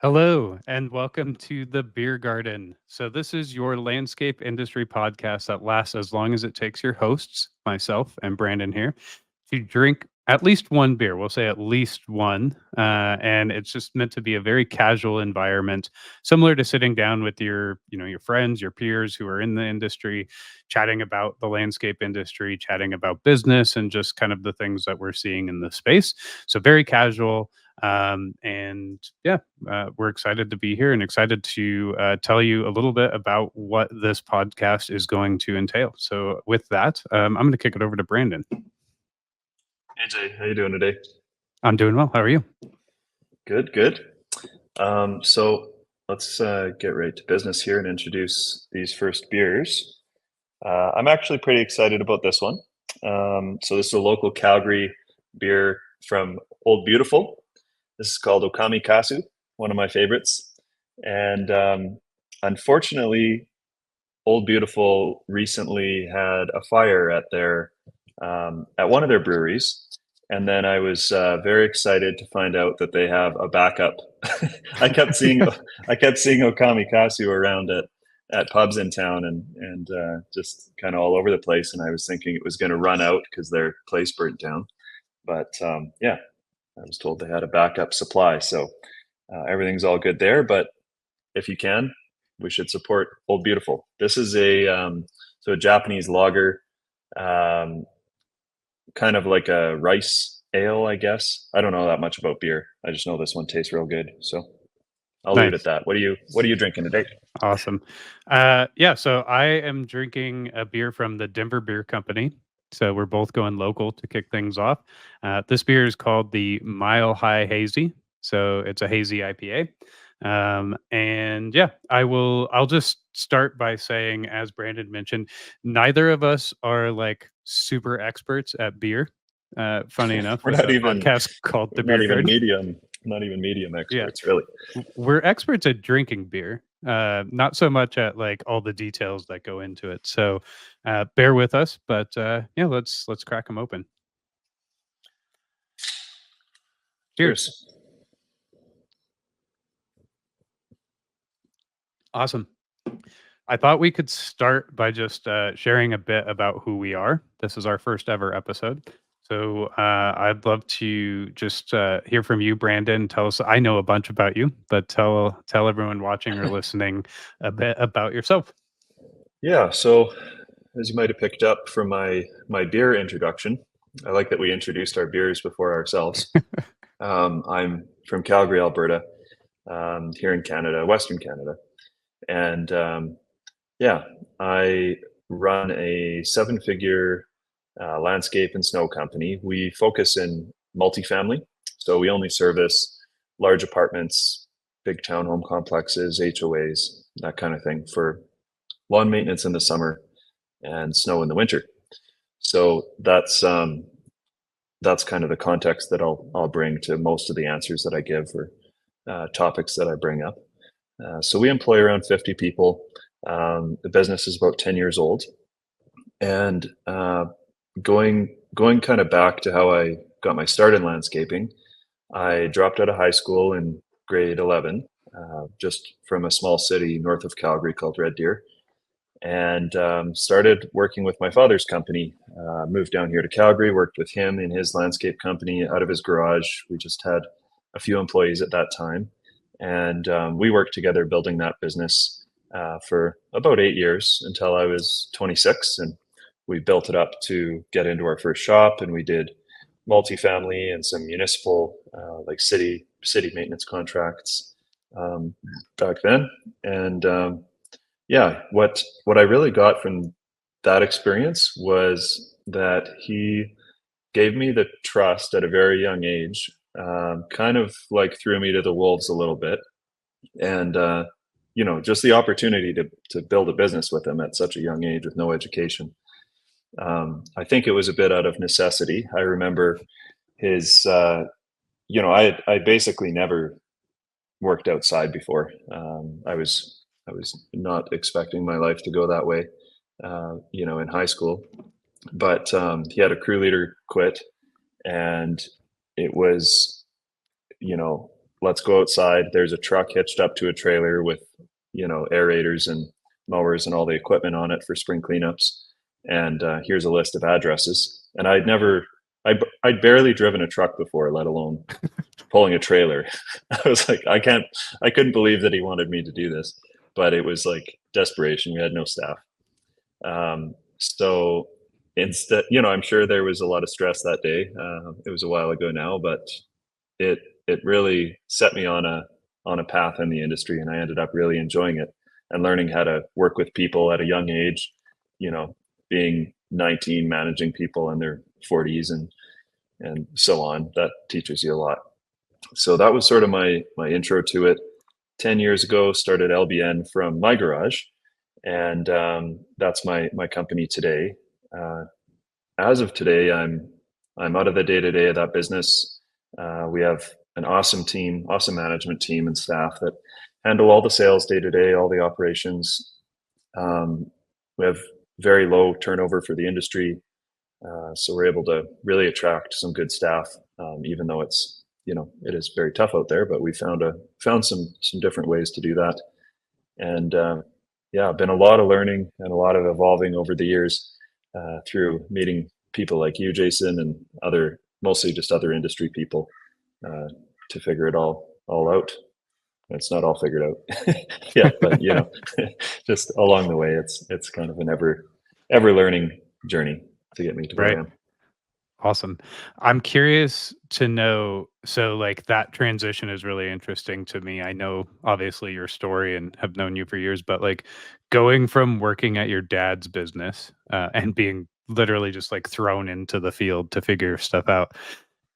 Hello, and welcome to the Beer Garden. So, this is your landscape industry podcast that lasts as long as it takes your hosts, myself and Brandon here, to drink at least one beer. We'll say at least one. And it's just meant to be a very casual environment, similar to sitting down with your friends, your peers who are in the industry, chatting about the landscape industry, chatting about business, and just kind of the things that we're seeing in the space. So, very casual. And yeah, we're excited to be here and excited to tell you a little bit about what this podcast is going to entail. So, with that, I'm going to kick it over to Brandon. Hey Jay, how you doing today? I'm doing well. How are you? Good, good. So let's get right to business here and introduce these first beers. I'm actually pretty excited about this one. So this is a local Calgary beer from Old Beautiful. This is called Okami Kasu, one of my favorites. And unfortunately, Old Beautiful recently had a fire at one of their breweries, and then I was very excited to find out that they have a backup. I kept seeing I kept seeing Okami Kasu around at pubs in town and just kind of all over the place, and I was thinking it was going to run out because their place burnt down. But yeah, I was told they had a backup supply, so everything's all good there. But if you can, we should support Old Beautiful. This is a Japanese lager, um, kind of like a rice ale, I guess. I don't know that much about beer. I just know this one tastes real good. So I'll leave it at Nice. that. What are you drinking today? Awesome. Yeah, so I am drinking a beer from the Denver Beer Company. So we're both going local to kick things off. This beer is called the Mile High Hazy. So it's a hazy IPA. And yeah, I'll just start by saying, as Brandon mentioned, neither of us are like super experts at beer. Funny enough, we're with not a even podcast called The not Beer even Garden. medium not even medium Yeah, experts, really. we're experts at drinking beer, not so much at like all the details that go into it. So bear with us, but yeah, let's crack them open. Cheers. Cheers. Awesome. I thought we could start by just sharing a bit about who we are. This is our first ever episode. So I'd love to just hear from you, Brandon. Tell us. I know a bunch about you, but tell everyone watching or listening a bit about yourself. Yeah, so as you might have picked up from my beer introduction, I like that we introduced our beers before ourselves. I'm from Calgary, Alberta, here in Canada, Western Canada. And yeah, I run a seven-figure landscape and snow company. We focus in multifamily, so we only service large apartments, big townhome complexes, HOAs, that kind of thing for lawn maintenance in the summer and snow in the winter. So that's kind of the context that I'll bring to most of the answers that I give or topics that I bring up. So we employ around 50 people. The business is about 10 years old, and going kind of back to how I got my start in landscaping, I dropped out of high school in grade 11, just from a small city north of Calgary called Red Deer, and started working with my father's company. Moved down here to Calgary, worked with him in his landscape company out of his garage. We just had a few employees at that time, and we worked together building that business for about 8 years until I was 26, and we built it up to get into our first shop, and we did multifamily and some municipal, like city maintenance contracts back then, and yeah, what I really got from that experience was that he gave me the trust at a very young age, kind of like threw me to the wolves a little bit, and just the opportunity to build a business with him at such a young age with no education. I think it was a bit out of necessity. I remember his, I basically never worked outside before. I was not expecting my life to go that way, in high school. But he had a crew leader quit, and it was, you know, let's go outside. There's a truck hitched up to a trailer with, aerators and mowers and all the equipment on it for spring cleanups. And here's a list of addresses. And I'd barely driven a truck before, let alone pulling a trailer. I was like, I couldn't believe that he wanted me to do this, but it was like desperation. We had no staff. So instead, I'm sure there was a lot of stress that day. It was a while ago now, but it really set me on a path in the industry, and I ended up really enjoying it and learning how to work with people at a young age. Being 19, managing people in their 40s and so on. That teaches you a lot. So that was sort of my intro to it. 10 years ago, started LBN from my garage, and that's my company today. As of today, I'm out of the day-to-day of that business. We have an awesome team, awesome management team and staff that handle all the sales day-to-day, all the operations. We have very low turnover for the industry, so we're able to really attract some good staff, even though it's it is very tough out there. But we found some different ways to do that, and been a lot of learning and a lot of evolving over the years through meeting people like you, Jason, and mostly just other industry people to figure it all out. It's not all figured out yet, but just along the way, it's kind of an ever learning journey to get me to where I am. Awesome. I'm curious to know, so like that transition is really interesting to me. I know obviously your story and have known you for years, but like going from working at your dad's business and being literally just like thrown into the field to figure stuff out,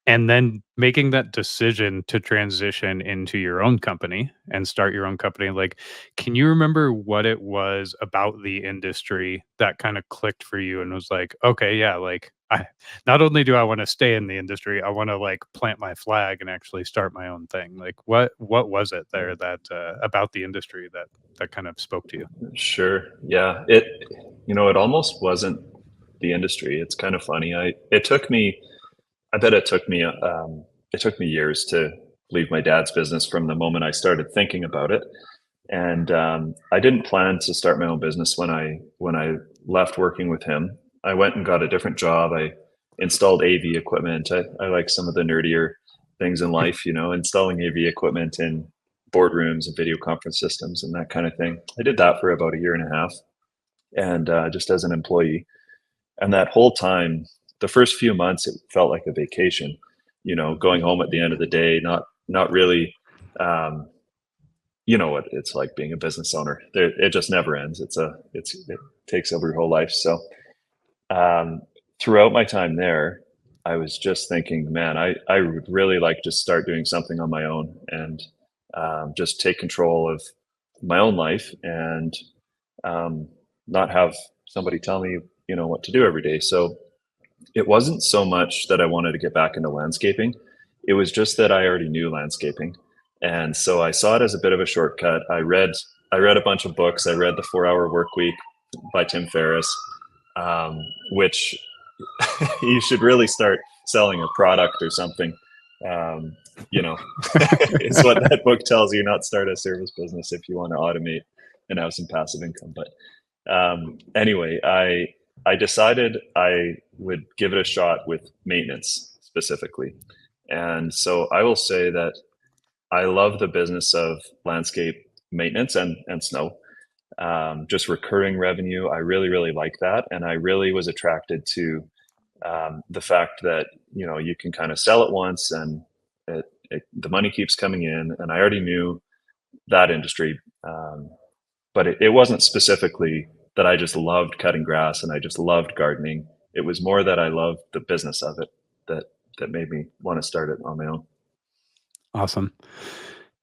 and then making that decision to transition into your own company and start your own company, like, can you remember what it was about the industry that kind of clicked for you and was like, okay, yeah, like I not only do I want to stay in the industry, I want to like plant my flag and actually start my own thing. Like what was it there that about the industry that kind of spoke to you? Sure. Yeah. It almost wasn't the industry. It's kind of funny. I bet it took me years to leave my dad's business from the moment I started thinking about it. And I didn't plan to start my own business when I left working with him. I went and got a different job. I installed AV equipment. I like some of the nerdier things in life, installing AV equipment in boardrooms and video conference systems and that kind of thing. I did that for about a year and a half, and just as an employee. And that whole time, the first few months, it felt like a vacation. Going home at the end of the day, not really. You know what it's like being a business owner. It just never ends. It takes over your whole life. So throughout my time there, I was just thinking, man, I would really like to start doing something on my own and just take control of my own life and not have somebody tell me, what to do every day. So it wasn't so much that I wanted to get back into landscaping. It was just that I already knew landscaping. And so I saw it as a bit of a shortcut. I read a bunch of books. I read The 4 Hour Work Week by Tim Ferriss, which you should really start selling a product or something. It's what that book tells you, not start a service business if you want to automate and have some passive income. But anyway, I decided I would give it a shot with maintenance specifically. And so I will say that I love the business of landscape maintenance and snow. Just recurring revenue. I really, really like that. And I really was attracted to the fact that, you can kind of sell it once and the money keeps coming in. And I already knew that industry. But it wasn't specifically that I just loved cutting grass and I just loved gardening. It was more that I loved the business of it that made me want to start it on my own. Awesome.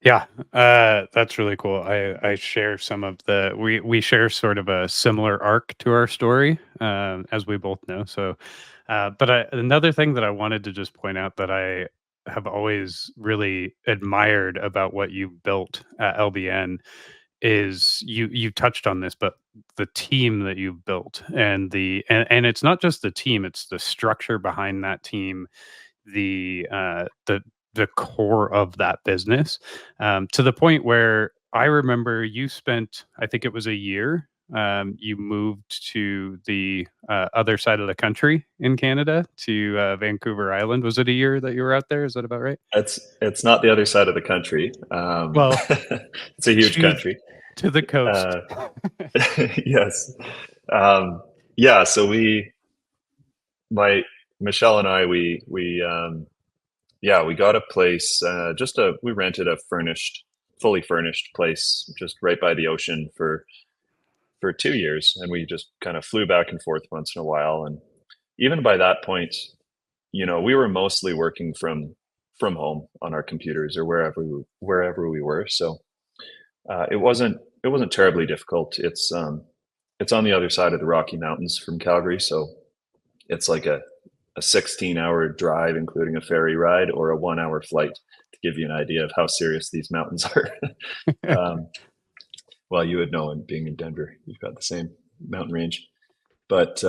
Yeah, that's really cool. I share some of we share sort of a similar arc to our story, as we both know. So, another thing that I wanted to just point out that I have always really admired about what you built at LBN is you touched on this, but the team that you've built and it's not just the team, it's the structure behind that team, the the core of that business, to the point where I remember you spent, I think it was a year. You moved to the other side of the country in Canada to Vancouver Island. Was it a year that you were out there? Is that about right? It's not the other side of the country. Well, It's a huge to country. to the coast. Uh, yes. Um, yeah. So my Michelle and I, we got a place. We rented a fully furnished place just right by the ocean for 2 years, and we just kind of flew back and forth once in a while. And even by that point, we were mostly working from home on our computers or wherever we were. So it wasn't terribly difficult. It's on the other side of the Rocky Mountains from Calgary, so it's like a 16-hour drive, including a ferry ride, or a 1-hour flight, to give you an idea of how serious these mountains are. um, well, you would know, and being in Denver, you've got the same mountain range. But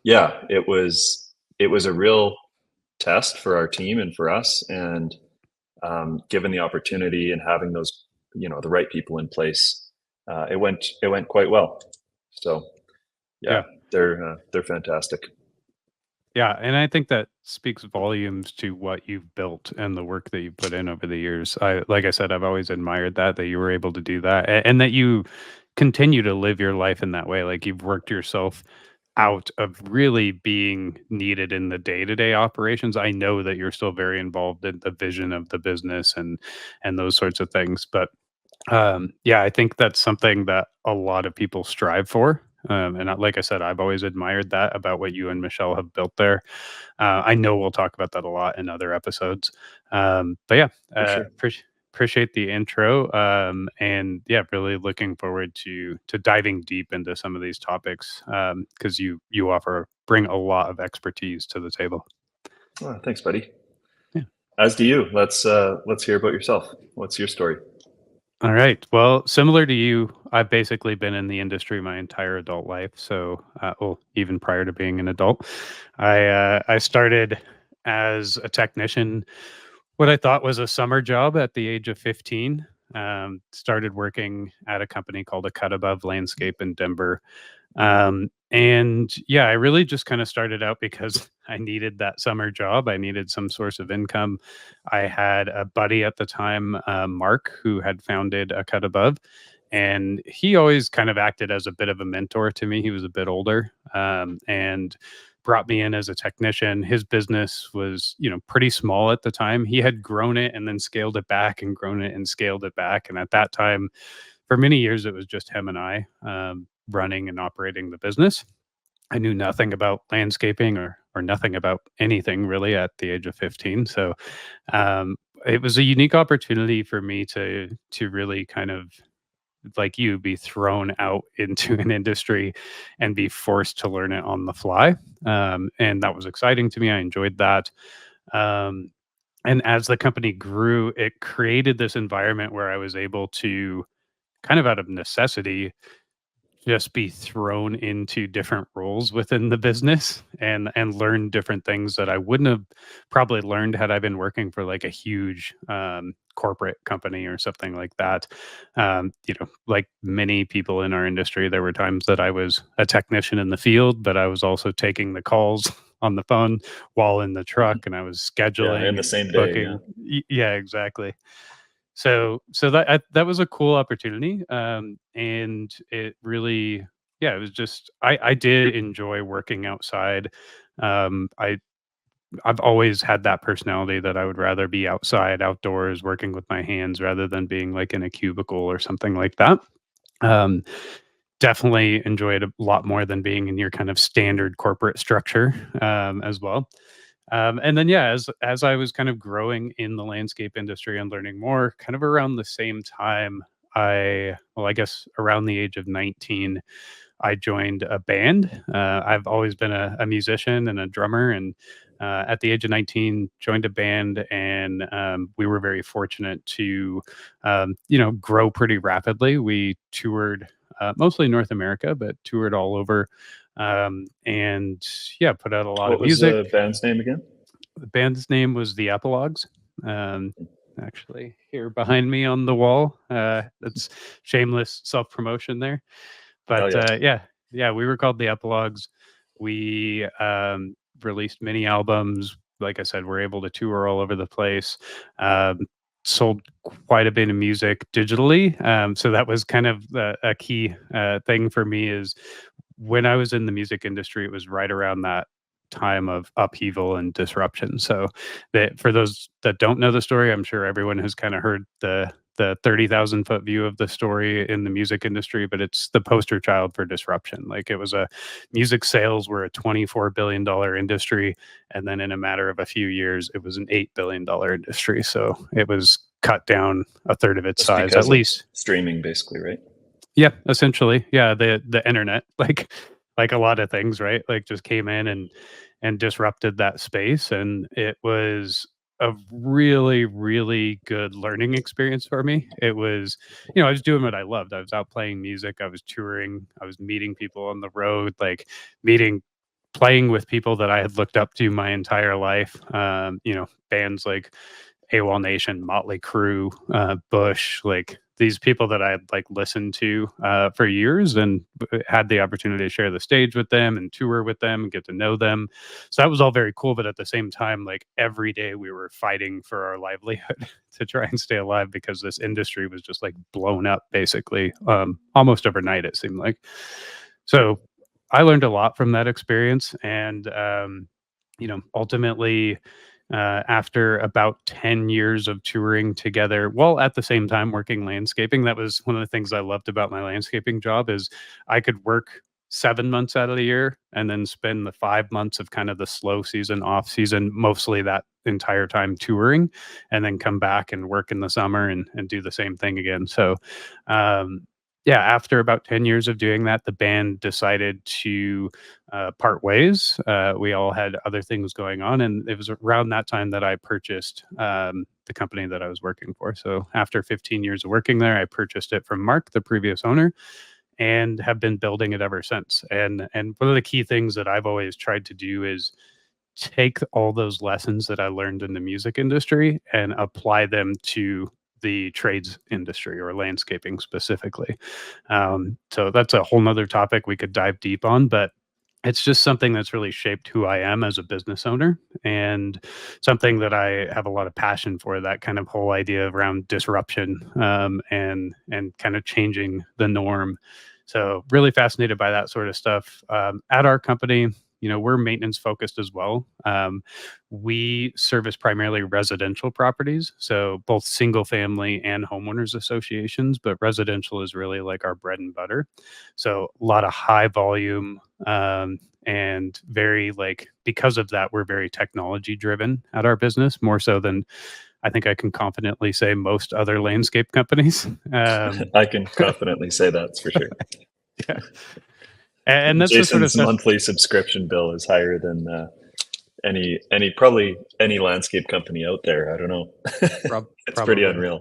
yeah, it was a real test for our team and for us, and given the opportunity and having those, the right people in place, it went quite well. So yeah, Yeah. they're fantastic. Yeah, and I think that speaks volumes to what you've built and the work that you've put in over the years. Like I said, I've always admired that you were able to do that, and that you continue to live your life in that way. Like, you've worked yourself out of really being needed in the day-to-day operations. I know that you're still very involved in the vision of the business and those sorts of things, but yeah, I think that's something that a lot of people strive for. Like I said, I've always admired that about what you and Michelle have built there. I know we'll talk about that a lot in other episodes. But yeah, For sure. appreciate the intro. And yeah, really looking forward to diving deep into some of these topics, because you bring a lot of expertise to the table. Oh, thanks, buddy. Yeah. As do you. Let's hear about yourself. What's your story? All right. Well, similar to you, I've basically been in the industry my entire adult life. So, well, even prior to being an adult, I started as a technician, what I thought was a summer job at the age of 15. Started working at a company called A Cut Above Landscape in Denver. And yeah, I really just kind of started out because I needed that summer job. I needed some source of income. I had a buddy at the time, Mark, who had founded A Cut Above, and he always kind of acted as a bit of a mentor to me. He was a bit older, and brought me in as a technician. His business was, pretty small at the time. He had grown it and then scaled it back and grown it and scaled it back. And at that time, for many years, it was just him and I, running and operating the business. I knew nothing about landscaping or nothing about anything really at the age of 15. So it was a unique opportunity for me to really kind of, like you, be thrown out into an industry and be forced to learn it on the fly. And that was exciting to me. I enjoyed that. Um, and as the company grew, it created this environment where I was able to, kind of out of necessity, just be thrown into different roles within the business and learn different things that I wouldn't have probably learned had I been working for like a huge corporate company or something like that. Like many people in our industry, there were times that I was a technician in the field, but I was also taking the calls on the phone while in the Mhm. truck, and I was Yeah, in scheduling the and same day. Yeah, booking. Yeah, exactly. So that was a cool opportunity, and it really, yeah, it was just, I did enjoy working outside. I've always had that personality that I would rather be outside, outdoors, working with my hands rather than being like in a cubicle or something like that. Um, Definitely enjoy it a lot more than being in your kind of standard corporate structure, as well. And then, yeah, as I was kind of growing in the landscape industry and learning more, kind of around the same time, I guess around the age of 19, I joined a band. I've always been a musician and a drummer, and at the age of 19, joined a band, and we were very fortunate to, grow pretty rapidly. We toured mostly North America, but toured all over, and yeah, put out a lot what of was music. the band's name again? The band's name was The Epilogues. Actually here behind me on the wall. That's shameless self-promotion there. Oh But yeah. yeah, we were called the Epilogues. We released mini albums. Like I said, we're able to tour all over the place. Um, Sold quite a bit of music digitally. So that was kind of a key thing for me is when I was in the music industry, it was right around that time of upheaval and disruption. So that for those that don't know the story, I'm sure everyone has kind of heard the 30,000 foot view of the story in the music industry, but it's the poster child for disruption. Like it was a music sales were a $24 billion industry. And then in a matter of a few years, it was an $8 billion industry. So it was cut down a third of its Just size, at because of least. streaming, basically, right? Yeah, essentially. Yeah, the internet, like a lot of things, right? Like just came in and disrupted that space, and it was a really really good learning experience for me. It was, I was doing what I loved. I was out playing music, I was touring, I was meeting people on the road, like meeting playing with people that I had looked up to my entire life. Bands like AWOL Nation, Motley Crue, Bush, like these people that I had like listened to for years and had the opportunity to share the stage with them and tour with them and get to know them. So that was all very cool. But at the same time, like every day we were fighting for our livelihood to try and stay alive because this industry was just like blown up basically almost overnight, it seemed like. So I learned a lot from that experience. And, ultimately, after about 10 years of touring together, while at the same time working landscaping, that was one of the things I loved about my landscaping job is I could work 7 months out of the year and then spend the 5 months of kind of the slow season, off season, mostly that entire time touring, and then come back and work in the summer and do the same thing again. So, yeah, after about 10 years of doing that, the band decided to part ways. We all had other things going on, and it was around that time that I purchased the company that I was working for. So after 15 years of working there, I purchased it from Mark, the previous owner, and have been building it ever since. And one of the key things that I've always tried to do is take all those lessons that I learned in the music industry and apply them to the trades industry or landscaping specifically. So that's a whole nother topic we could dive deep on, but it's just something that's really shaped who I am as a business owner and something that I have a lot of passion for, that kind of whole idea around disruption and kind of changing the norm. So really fascinated by that sort of stuff. At our company, we're maintenance focused as well. We service primarily residential properties, so both single family and homeowners associations, but residential is really like our bread and butter. So a lot of high volume, and very like, because of that, we're very technology driven at our business, more so than I think I can confidently say most other landscape companies. I can confidently say that's for sure. Yeah. And that's the sort of Jason's stuff. monthly subscription bill is higher than probably any landscape company out there. I don't know. It's pretty Probably. unreal.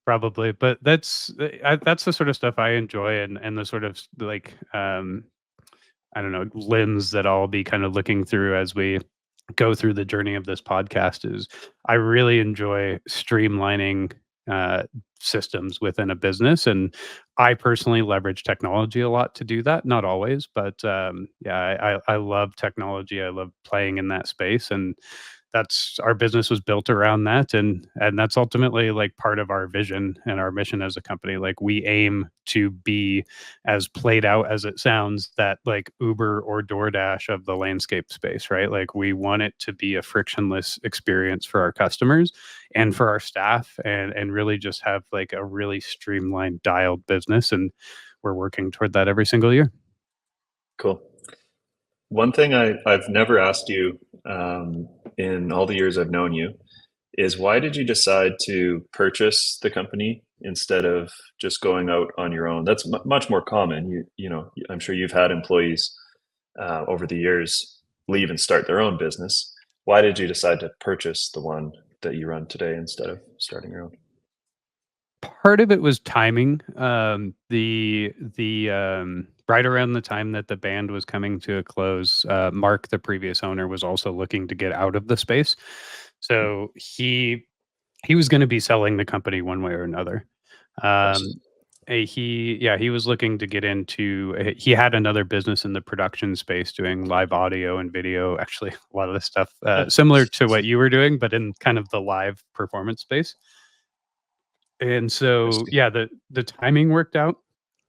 Probably, but that's the sort of stuff I enjoy, and the sort of like I don't know, lens that I'll be kind of looking through as we go through the journey of this podcast is I really enjoy streamlining uh, systems within a business, and I personally leverage technology a lot to do that. Not always, but yeah, I love technology. I love playing in that space, and that's our business was built around that, and that's ultimately like part of our vision and our mission as a company. Like we aim to be, as played out as it sounds, that like Uber or DoorDash of the landscape space, right? Like we want it to be a frictionless experience for our customers and for our staff, and really just have like a really streamlined, dialed business. And we're working toward that every single year. Cool. One thing I've never asked you in all the years I've known you is why did you decide to purchase the company instead of just going out on your own? That's much more common. I'm sure you've had employees over the years leave and start their own business. Why did you decide to purchase the one that you run today instead of starting your own? Part of it was timing. Right around the time that the band was coming to a close, Mark, the previous owner, was also looking to get out of the space. So he was going to be selling the company one way or another. Gotcha. Um, he was looking to get into. He had another business in the production space doing live audio and video. Actually, a lot of this stuff similar to what you were doing, but in kind of the live performance space. And so, Interesting. yeah, the timing worked out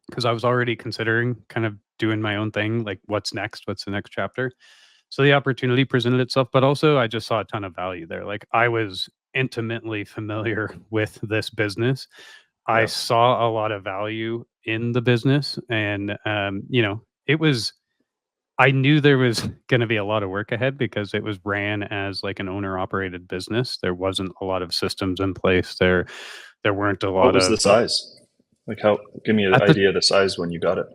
because I was already considering kind of doing my own thing, like what's next, what's the next chapter. So the opportunity presented itself, but also I just saw a ton of value there. Like I was intimately familiar with this business. I Yeah. saw a lot of value in the business, and it was. I knew there was going to be a lot of work ahead because it was ran as like an owner operated business. There wasn't a lot of systems in place. There weren't a What lot was the of size? Like how, give me an at the idea of the size when you got it.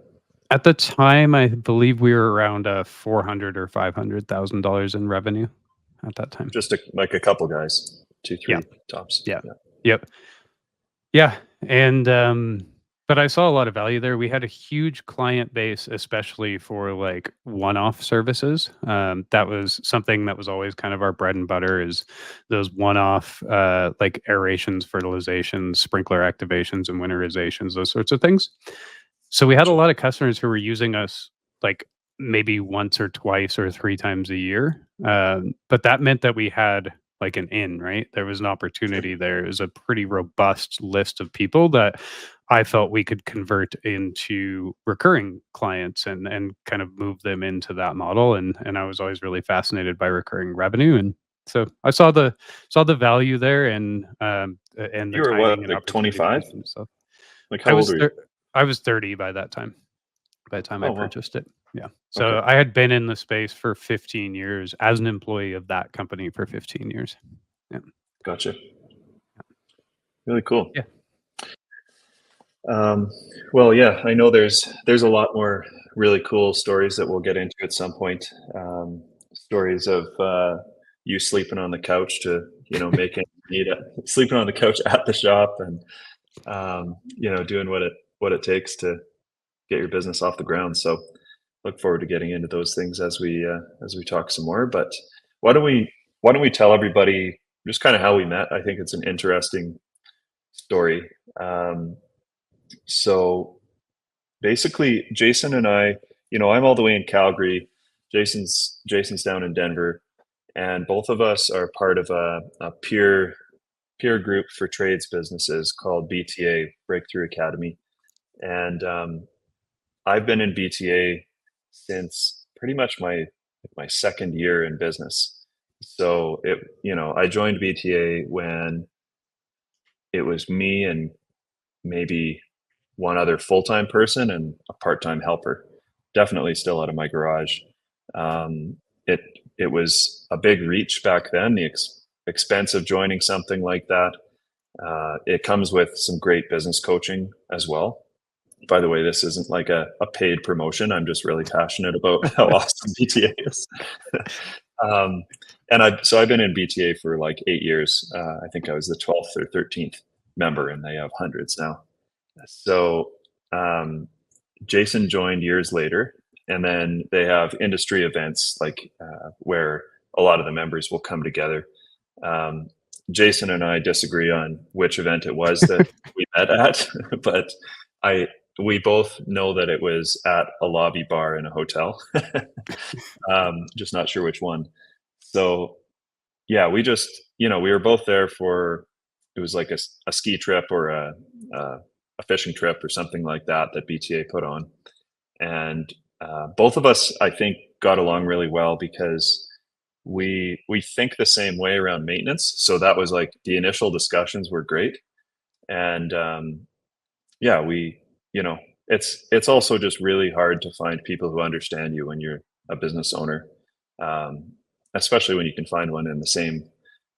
at the time. I believe we were around 400 or $500,000 in revenue at that time. Just like a couple guys, two, Yeah, three tops. yeah, Yeah. yep. Yeah, and, but I saw a lot of value there. We had a huge client base, especially for, like, one-off services. That was something that was always kind of our bread and butter is those one-off, like, aerations, fertilizations, sprinkler activations, and winterizations, those sorts of things. So we had a Gotcha. lot of customers who were using us, like, maybe once or twice or 3 times a year, but that meant that we had, like, an in, right? There was an Sure. opportunity there. It was a pretty robust list of people that I felt we could convert into recurring clients and kind of move them into that model, and I was always really fascinated by recurring revenue, and so I saw the value there and the You were what, timing and like opportunity 25? presented itself. Like I how old was were you? thir I was 30 by the time I Oh, wow. purchased it. Yeah. Okay. So I had been in the space for 15 years as an employee of that company for 15 years. Yeah. Gotcha. Really cool. Yeah. Um, well, yeah, I know there's a lot more really cool stories that we'll get into at some point. Stories of you sleeping on the couch to making meet sleeping on the couch at the shop and doing what it takes to get your business off the ground. So look forward to getting into those things as we talk some more. But why don't we why don't we tell everybody just kind of how we met? I think it's an interesting story. Um, so basically, Jason and I, I'm all the way in Calgary. Jason's down in Denver, and both of us are part of a peer group for trades businesses called BTA Breakthrough Academy. And I've been in BTA since pretty much my second year in business. So I joined BTA when it was me and maybe one other full-time person and a part-time helper. Definitely still out of my garage. Um, it it was a big reach back then. The expense of joining something like that. It comes with some great business coaching as well. By the way, this isn't like a paid promotion. I'm just really passionate about how awesome BTA is. um, and I've been in BTA for like 8 years. I think I was the 12th or 13th member, and they have hundreds now. So um, Jason joined years later, and then they have industry events like where a lot of the members will come together. Um, Jason and I disagree on which event it was that we met at, but I we both know that it was at a lobby bar in a hotel. Just not sure which one. So yeah, we just we were both there for it was like a ski trip or a fishing trip or something like that that BTA put on, and both of us I think got along really well because we think the same way around maintenance. So that was like the initial discussions were great, and yeah, we it's also just really hard to find people who understand you when you're a business owner, um, especially when you can find one in the same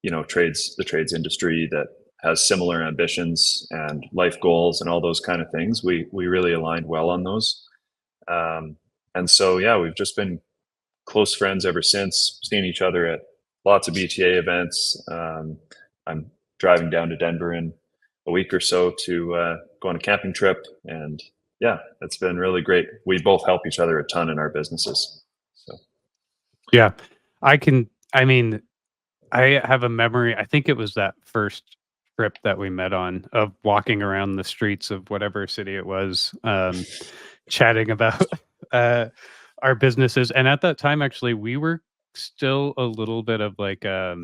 the trades industry that has similar ambitions and life goals and all those kind of things. We really aligned well on those, um, and so yeah, we've just been close friends ever since, seeing each other at lots of BTA events. I'm driving down to Denver in a week or so to go on a camping trip. And yeah, it's been really great. We both help each other a ton in our businesses. So Yeah. I mean, I have a memory, I think it was that first trip that we met on, of walking around the streets of whatever city it was, chatting about, uh, our businesses, and at that time, actually, we were still a little bit of, like, a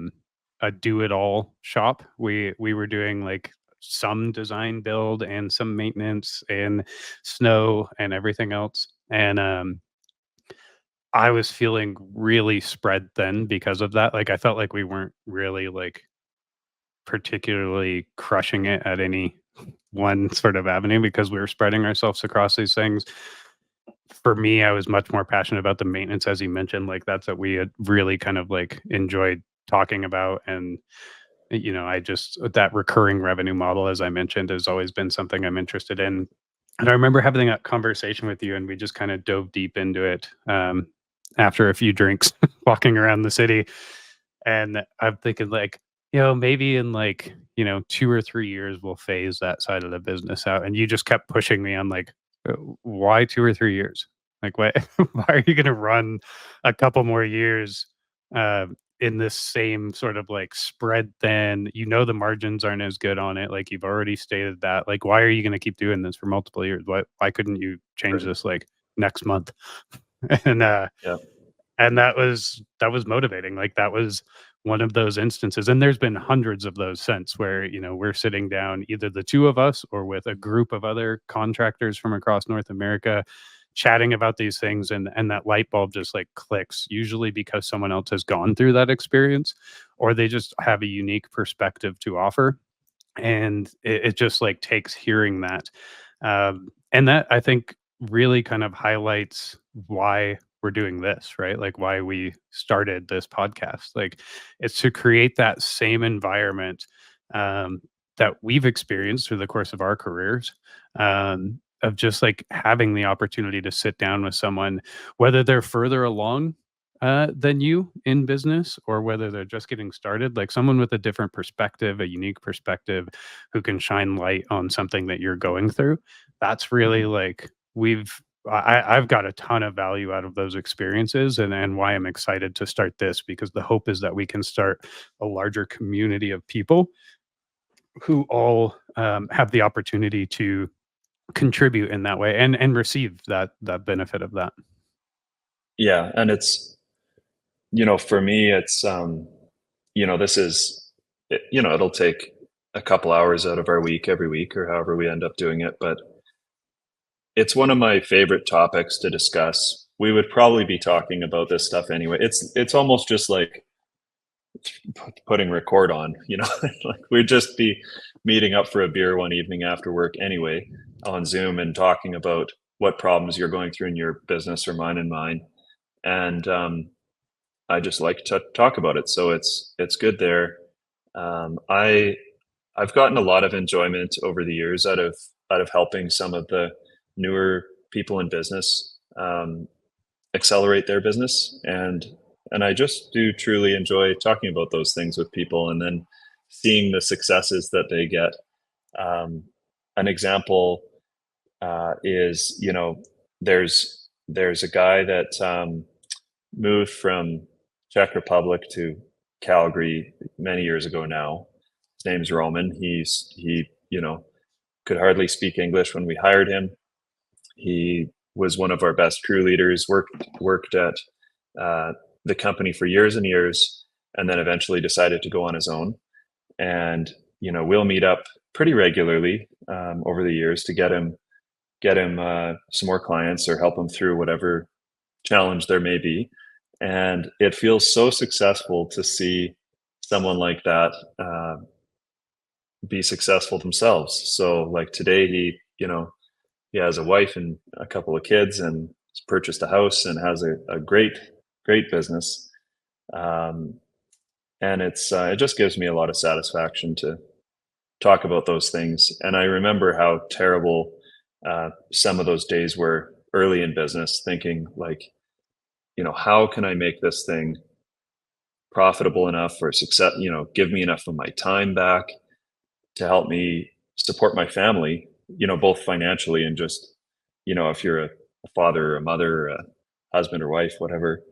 do-it-all shop. We were doing, like, some design build and some maintenance and snow and everything else, and, I was feeling really spread thin because of that. Like, I felt like we weren't really, like, particularly crushing it at any one sort of avenue because we were spreading ourselves across these things. For me, I was much more passionate about the maintenance, as you mentioned. Like, that's what we had really kind of, like, enjoyed talking about, and, I just that recurring revenue model, as I mentioned, has always been something I'm interested in. And I remember having that conversation with you, and we just kinda dove deep into it, after a few drinks walking around the city. And I'm thinking like, maybe in like, 2 or 3 years we'll phase that side of the business out. And you just kept pushing me on like, why 2 or 3 years? Like, why why are you gonna run a couple more years, in this same sort of like spread thin? The margins aren't as good on it. Like, you've already stated that. Like, why are you gonna keep doing this for multiple years? Why couldn't you change Right. this like next month? And Yeah. that was motivating. Like, that was one of those instances, and there's been hundreds of those since where, we're sitting down, either the 2 of us or with a group of other contractors from across North America, chatting about these things, and that light bulb just, like, clicks, usually because someone else has gone through that experience, or they just have a unique perspective to offer, and it just, like, takes hearing that. And that, I think, really kind of highlights why we're doing this, right? Like, why we started this podcast. Like, it's to create that same environment, that we've experienced through the course of our careers, of just, like, having the opportunity to sit down with someone, whether they're further along, than you in business, or whether they're just getting started, like, someone with a different perspective, a unique perspective, who can shine light on something that you're going through. That's really, like, I've got a ton of value out of those experiences, and why I'm excited to start this, because the hope is that we can start a larger community of people who all, have the opportunity to contribute in that way, and receive that benefit of that. Yeah. And it's, for me, it's, this is, it'll take a couple hours out of our week every week or however we end up doing it. But it's one of my favorite topics to discuss. We would probably be talking about this stuff anyway. It's almost just like putting record on, like we'd just be meeting up for a beer one evening after work anyway on Zoom and talking about what problems you're going through in your business or mine and mine. And I just like to talk about it. So it's good there. I've gotten a lot of enjoyment over the years out of helping some of the newer people in business accelerate their business, and I just do truly enjoy talking about those things with people and then seeing the successes that they get. Um, an example is, there's a guy that moved from Czech Republic to Calgary many years ago now. His name's Roman. He could hardly speak English when we hired him. He was one of our best crew leaders. Worked at uh, the company for years and years, and then eventually decided to go on his own. And we'll meet up pretty regularly over the years to get him some more clients or help him through whatever challenge there may be. And it feels so successful to see someone like that be successful themselves. So like today, he has a wife and a couple of kids and has purchased a house and has a great business. Um, and it just gives me a lot of satisfaction to talk about those things. And I remember how terrible some of those days were early in business, thinking like, how can I make this thing profitable enough or success, give me enough of my time back to help me support my family, both financially and just, if you're a father or a mother or a husband or wife, whatever,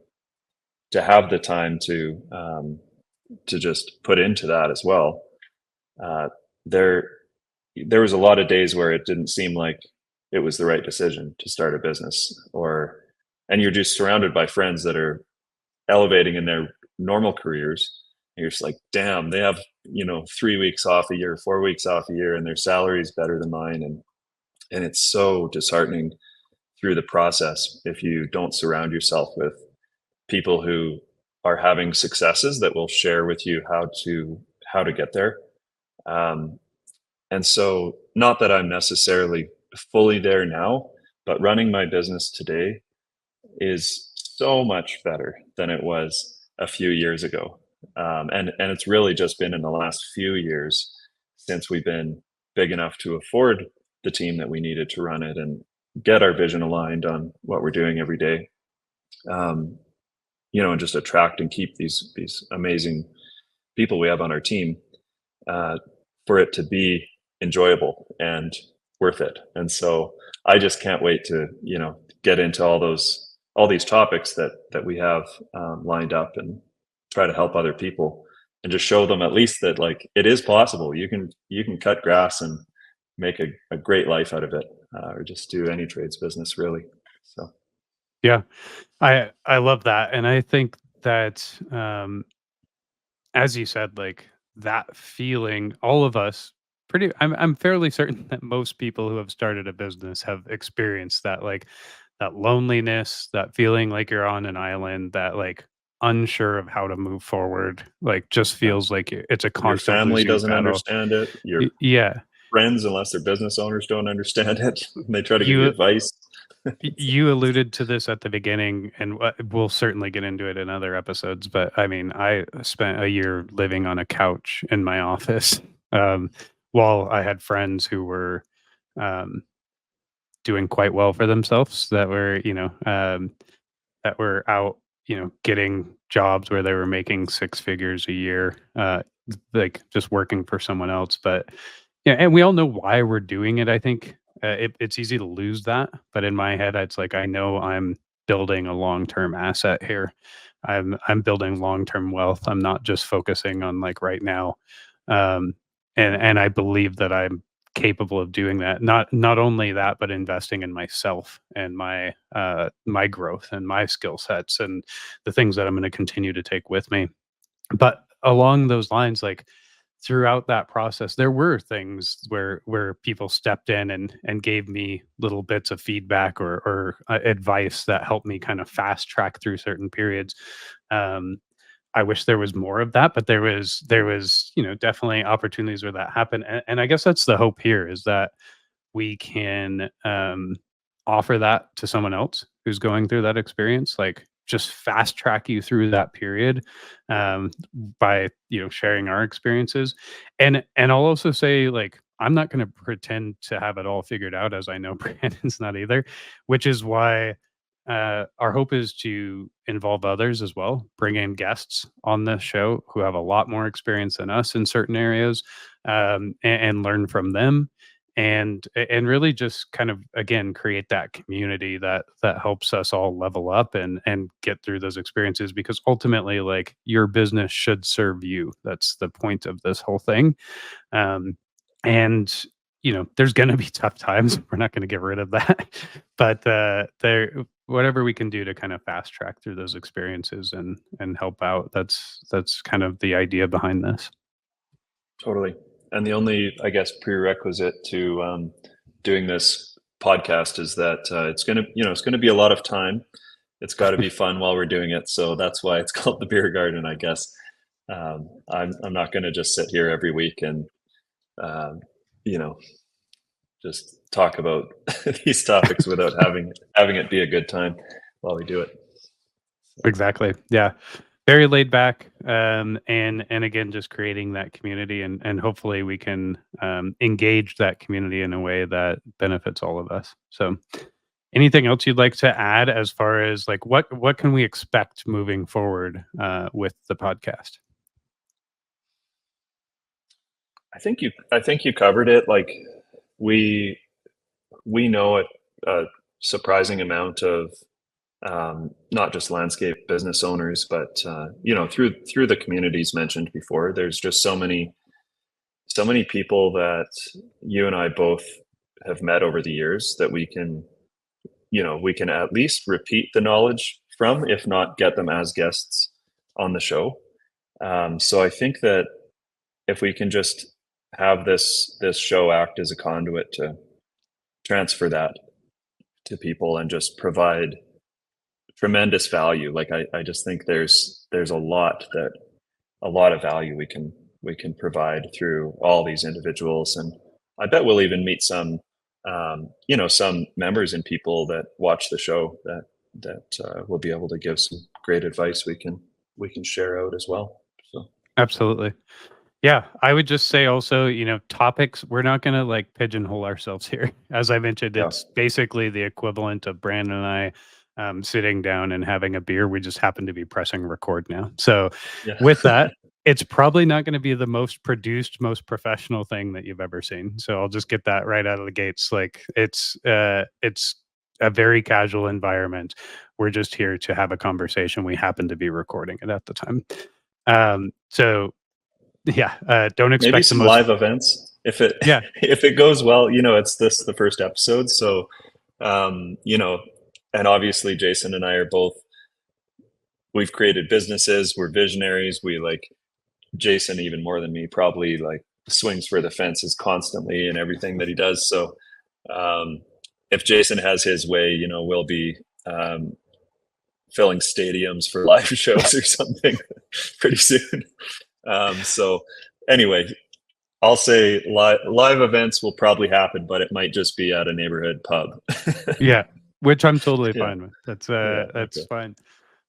to have the time to to just put into that as well. Uh, there there was a lot of days where it didn't seem like it was the right decision to start a business, and you're just surrounded by friends that are elevating in their normal careers. And you're just like, damn, they have 3 weeks off a year, 4 weeks off a year, and their salary is better than mine, and it's so disheartening through the process if you don't surround yourself with people who are having successes that will share with you how to get there. Um, and so, not that I'm necessarily fully there now, but running my business today is so much better than it was a few years ago. And it's really just been in the last few years since we've been big enough to afford the team that we needed to run it and get our vision aligned on what we're doing every day. Um, and just attract and keep these amazing people we have on our team, uh, for it to be enjoyable and worth it. And so I just can't wait to get into all these topics that we have lined up, and try to help other people and just show them at least that, like, it is possible. You can cut grass and make a great life out of it, or just do any trades business really. So Yeah. I love that, and I think that, as you said, like, that feeling, all of us I'm fairly certain that most people who have started a business have experienced that, like, that loneliness, that feeling like you're on an island, that, like, unsure of how to move forward, like, just yeah, feels like it's a your constant family losing doesn't battle. understand it. Your Yeah. friends, unless they're business owners, don't understand it. They try to give you You advice. you alluded to this at the beginning, and we'll certainly get into it in other episodes, but, I mean, I spent a year living on a couch in my office, um, while I had friends who were, um, doing quite well for themselves, that were out, getting jobs where they were making six figures a year, like, just working for someone else. But yeah, and we all know why we're doing it. I think it's easy to lose that, but in my head, it's like I know I'm building a long term asset here. I'm building long term wealth. I'm not just focusing on, like, right now, um, and I believe that I'm capable of doing that. Not only that, but investing in myself and my growth and my skill sets and the things that I'm going to continue to take with me. But along those lines, like, throughout that process, there were things where people stepped in and gave me little bits of feedback or advice that helped me kind of fast track through certain periods. Um, I wish there was more of that, but there was definitely opportunities where that happened, and I guess that's the hope here, is that we can, offer that to someone else who's going through that experience, like, just fast track you through that period, um, by, sharing our experiences. And I'll also say, like, I'm not gonna pretend to have it all figured out, as I know Brandon's not either, which is why, our hope is to involve others as well, bring in guests on this show who have a lot more experience than us in certain areas, and learn from them, and really just kind of, again, create that community that helps us all level up and get through those experiences, because ultimately, like, your business should serve you. That's the point of this whole thing. um and there's going to be tough times. We're not going to get rid of that, but there, whatever we can do to kind of fast track through those experiences and help out, that's kind of the idea behind this. Totally. And the only, I guess, prerequisite to doing this podcast is that it's gonna be a lot of time. It's got to be fun while we're doing it. So that's why it's called the beer garden, I guess. I'm not going to just sit here every week and um, you know just talk about these topics without having it be a good time while we do it. Exactly. Yeah. Very laid back, and again, just creating that community, and hopefully we can, engage that community in a way that benefits all of us. So, anything else you'd like to add as far as, like, what can we expect moving forward, with the podcast? I think you covered it. Like, we we know a surprising amount of not just landscape business owners, but through the communities mentioned before. There's just so many people that you and I both have met over the years that we can at least repeat the knowledge from, if not get them as guests on the show. So I think that if we can just have this show act as a conduit to transfer that to people and just provide tremendous value. Like I just think there's a lot of value we can provide through all these individuals, and I bet we'll even meet some some members and people that watch the show that will be able to give some great advice we can share out as well. So Absolutely. Yeah, I would just say also, topics, we're not going to like pigeonhole ourselves here. As I mentioned, yeah, it's basically the equivalent of Brandon and I sitting down and having a beer. We just happen to be pressing record now. So, yeah. with that, it's probably not going to be the most produced, most professional thing that you've ever seen. So, I'll just get that right out of the gates. Like, it's a very casual environment. We're just here to have a conversation. We happen to be recording it at the time. So yeah, don't Maybe expect the some most. live events if it Yeah, if it goes well. It's the first episode, so and obviously Jason and I are both, we've created businesses, we're visionaries, we like Jason even more than me probably like swings for the fences constantly in everything that he does. So if Jason has his way, we'll be filling stadiums for live shows or something pretty soon. So anyway, I'll say live events will probably happen, but it might just be at a neighborhood pub. yeah, which I'm totally Yeah. fine with. That's Okay. fine.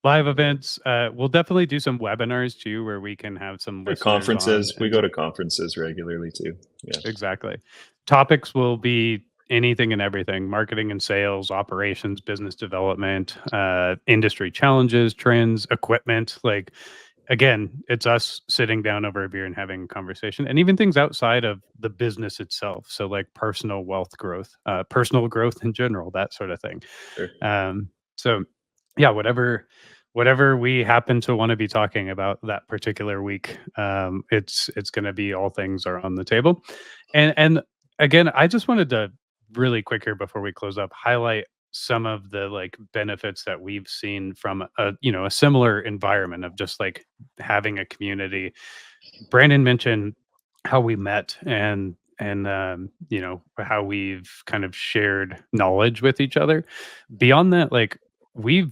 Live events. We'll definitely do some webinars too, where we can have some Or listeners on. conferences. We go to conferences regularly too. Yeah. Exactly. Topics will be anything and everything: marketing and sales, operations, business development, industry challenges, trends, equipment. Like, again, it's us sitting down over a beer and having a conversation, and even things outside of the business itself. So, like personal wealth growth, personal growth in general, that sort of thing. Sure. So, yeah, whatever we happen to want to be talking about that particular week, it's going to be all things are on the table. And again, I just wanted to really quick here before we close up highlight some of the like benefits that we've seen from a similar environment of just like having a community. Brandon mentioned how we met and how we've kind of shared knowledge with each other. Beyond that, like we've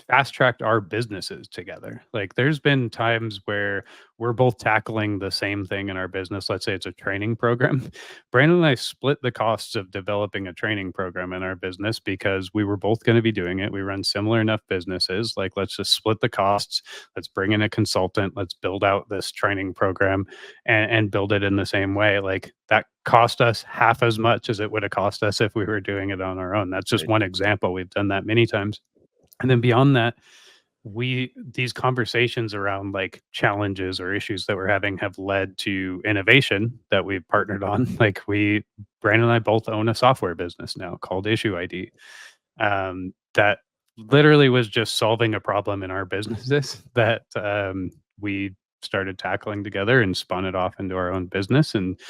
fast tracked our businesses together. Like there's been times where we're both tackling the same thing in our business. Let's say it's a training program. Brandon and I split the costs of developing a training program in our business because we were both going to be doing it. We run similar enough businesses. Like, let's just split the costs. Let's bring in a consultant. Let's build out this training program and build it in the same way. Like that cost us half as much as it would have cost us if we were doing it on our own. That's just Right. one example. We've done that many times. And then beyond that, these conversations around like challenges or issues that we're having have led to innovation that we've partnered on. Like Brandon and I both own a software business now called Issue ID. That literally was just solving a problem in our businesses that we started tackling together and spun it off into our own business. And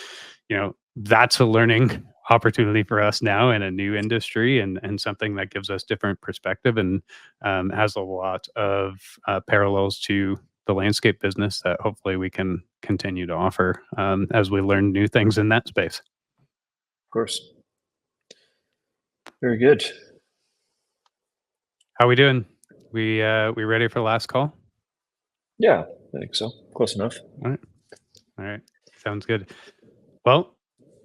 that's a learning opportunity for us now in a new industry and something that gives us different perspective and has a lot of parallels to the landscape business that hopefully we can continue to offer as we learn new things in that space. Of course. Very good. How we doing? We ready for last call? Yeah, I think so. Close enough. All right. Sounds good. Well,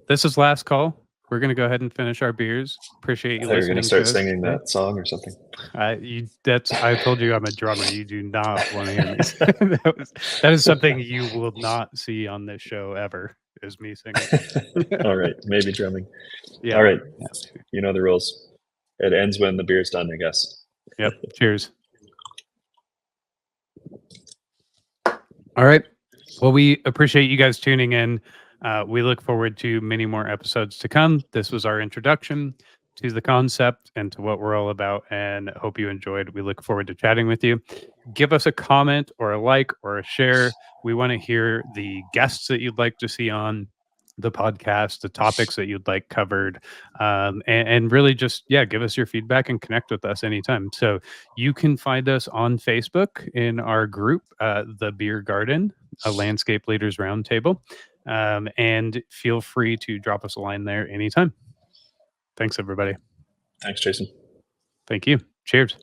this is last call. We're going to go ahead and finish our beers. Appreciate you I thought you were listening. going to start singing that song or something. I told you I'm a drummer. You do not want to hear me. That is something you will not see on this show ever. Is me singing. All right, maybe drumming. Yeah. All right, Yeah. you know the rules. It ends when the beer's done, I guess. Yep. Cheers. All right. Well, we appreciate you guys tuning in. We look forward to many more episodes to come. This was our introduction to the concept and to what we're all about, and hope you enjoyed. We look forward to chatting with you. Give us a comment or a like or a share. We want to hear the guests that you'd like to see on the podcast, the topics that you'd like covered, and really just, give us your feedback and connect with us anytime. So you can find us on Facebook in our group, The Beer Garden, a Landscape Leaders Roundtable, and feel free to drop us a line there anytime. Thanks, everybody. Thanks, Jason. Thank you. Cheers.